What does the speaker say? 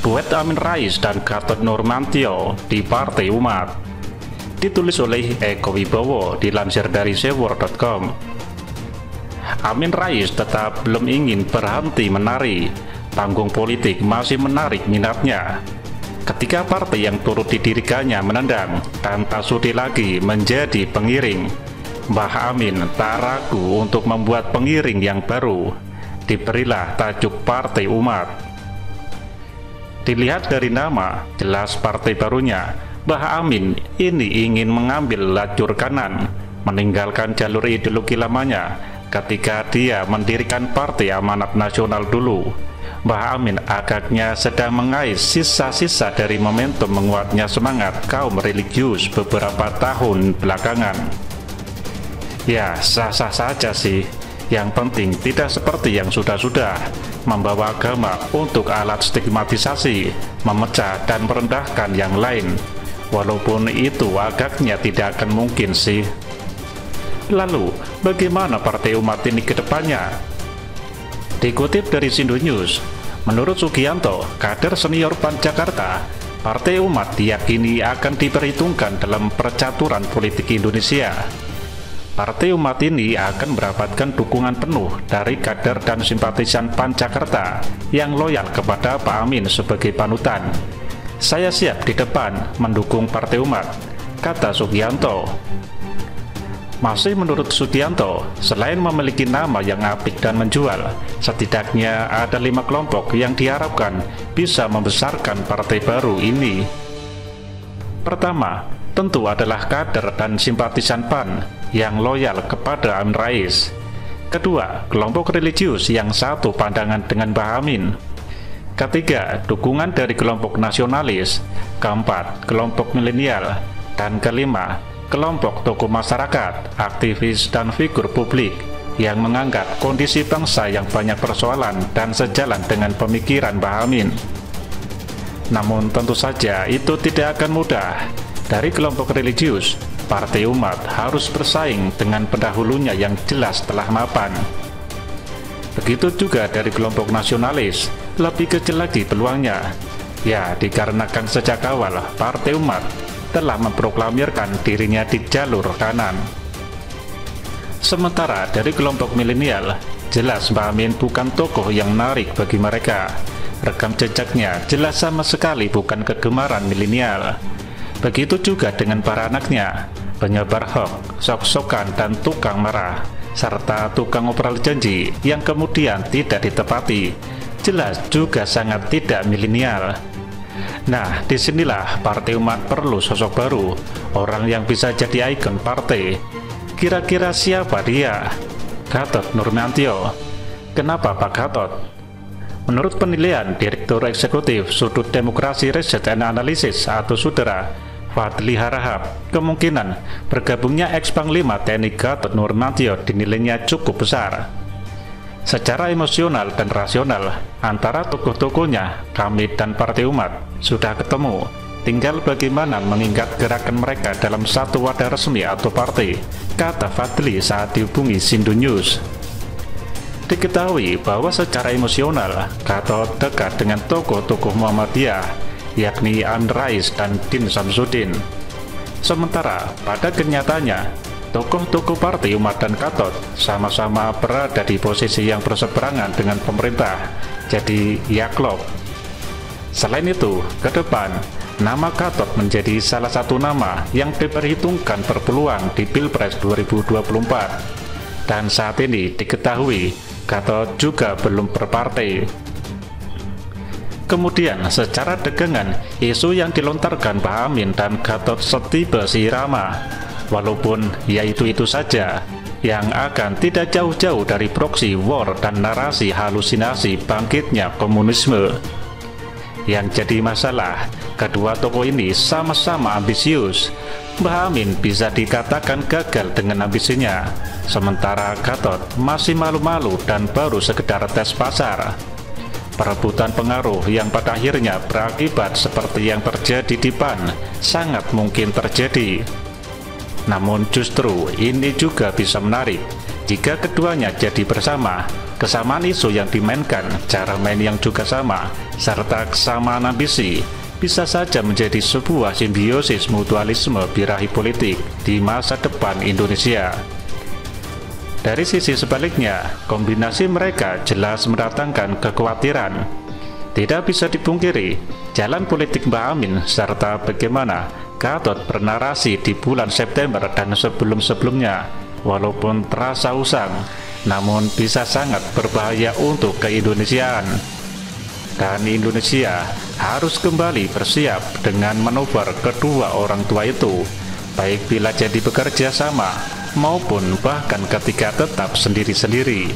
Duet Amin Rais dan Gatot Nurmantio di Partai Umat. Ditulis oleh Eko Wibowo, dilansir dari sewor.com. Amin Rais tetap belum ingin berhenti menari. Panggung politik masih menarik minatnya. Ketika partai yang turut didirikannya menendang dan tak sudi lagi menjadi pengiring, Mbah Amin tak ragu untuk membuat pengiring yang baru. Diberilah tajuk Partai Umat. Dilihat dari nama, jelas partai barunya, Mbah Amin ini ingin mengambil lajur kanan, meninggalkan jalur ideologi lamanya. Ketika dia mendirikan Partai Amanat Nasional dulu, Mbah Amin agaknya sedang mengais sisa-sisa dari momentum menguatnya semangat kaum religius beberapa tahun belakangan. Ya, sah-sah saja sih. Yang penting tidak seperti yang sudah-sudah, membawa agama untuk alat stigmatisasi, memecah dan merendahkan yang lain. Walaupun itu agaknya tidak akan mungkin sih. Lalu, bagaimana Partai Umat ini ke depannya? Dikutip dari Sindu News, menurut Sugianto, kader senior PAN Jakarta, Partai Umat diyakini akan diperhitungkan dalam percaturan politik Indonesia. Partai Umat ini akan mendapatkan dukungan penuh dari kader dan simpatisan PAN Jakarta yang loyal kepada Pak Amin sebagai panutan. Saya siap di depan mendukung Partai Umat, kata Sugianto. Masih menurut Sugianto, selain memiliki nama yang apik dan menjual, setidaknya ada 5 kelompok yang diharapkan bisa membesarkan partai baru ini. Pertama, tentu adalah kader dan simpatisan PAN yang loyal kepada Amin Rais. Kedua, kelompok religius yang satu pandangan dengan Mbah Amin. Ketiga, dukungan dari kelompok nasionalis. Keempat, kelompok milenial. Dan kelima, kelompok tokoh masyarakat, aktivis dan figur publik yang menganggap kondisi bangsa yang banyak persoalan dan sejalan dengan pemikiran Mbah Amin. Namun tentu saja itu tidak akan mudah. Dari kelompok religius, Partai Umat harus bersaing dengan pendahulunya yang jelas telah mapan. Begitu juga dari kelompok nasionalis, lebih kecil lagi peluangnya. Ya, dikarenakan sejak awal Partai Umat telah memproklamirkan dirinya di jalur kanan. Sementara dari kelompok milenial, jelas Mbah Amin bukan tokoh yang menarik bagi mereka. Rekam jejaknya jelas sama sekali bukan kegemaran milenial. Begitu juga dengan para anaknya, penyebar hoax, sok-sokan dan tukang marah, serta tukang operal janji yang kemudian tidak ditepati, jelas juga sangat tidak milenial. Nah, disinilah Partai Umat perlu sosok baru, orang yang bisa jadi ikon partai. Kira-kira siapa dia? Gatot Nurmantio. Kenapa Pak Gatot? Menurut penilaian Direktur Eksekutif Sudut Demokrasi Research and Analysis atau Sudara, Fadli Harahap, kemungkinan bergabungnya ex-Panglima TNI Gatot Nurmantio dinilainya cukup besar. Secara emosional dan rasional, antara tokoh-tokohnya, kami dan Partai Umat sudah ketemu. Tinggal bagaimana mengingat gerakan mereka dalam satu wadah resmi atau partai, kata Fadli saat dihubungi Sindu News. Diketahui bahwa secara emosional, Gatot dekat dengan tokoh-tokoh Muhammadiyah, yakni Amin Rais dan Din Samsudin. Sementara pada kenyataannya, tokoh-tokoh Partai Umat dan Gatot sama-sama berada di posisi yang berseberangan dengan pemerintah, jadi ya klop. Selain itu, ke depan, nama Gatot menjadi salah satu nama yang diperhitungkan berpeluang di Pilpres 2024. Dan saat ini diketahui, Gatot juga belum berpartai. Kemudian secara dagangan, isu yang dilontarkan Mbah Amin dan Gatot setiba seirama, walaupun ya itu saja, yang akan tidak jauh-jauh dari proxy war dan narasi halusinasi bangkitnya komunisme. Yang jadi masalah, kedua tokoh ini sama-sama ambisius. Mbah Amin bisa dikatakan gagal dengan ambisinya, sementara Gatot masih malu-malu dan baru sekedar tes pasar. Perebutan pengaruh yang pada akhirnya berakibat seperti yang terjadi di PAN sangat mungkin terjadi. Namun justru ini juga bisa menarik jika keduanya jadi bersama, Kesamaan isu yang dimainkan, cara main yang juga sama, serta kesamaan ambisi bisa saja menjadi sebuah simbiosis mutualisme birahi politik di masa depan Indonesia. Dari sisi sebaliknya, kombinasi mereka jelas mendatangkan kekhawatiran. Tidak bisa dipungkiri, jalan politik Mbah Amin serta bagaimana Gatot bernarasi di bulan September dan sebelum-sebelumnya, walaupun terasa usang, namun bisa sangat berbahaya untuk keindonesiaan. Dan Indonesia harus kembali bersiap dengan manuver kedua orang tua itu, baik bila jadi bekerja sama maupun bahkan ketika tetap sendiri-sendiri.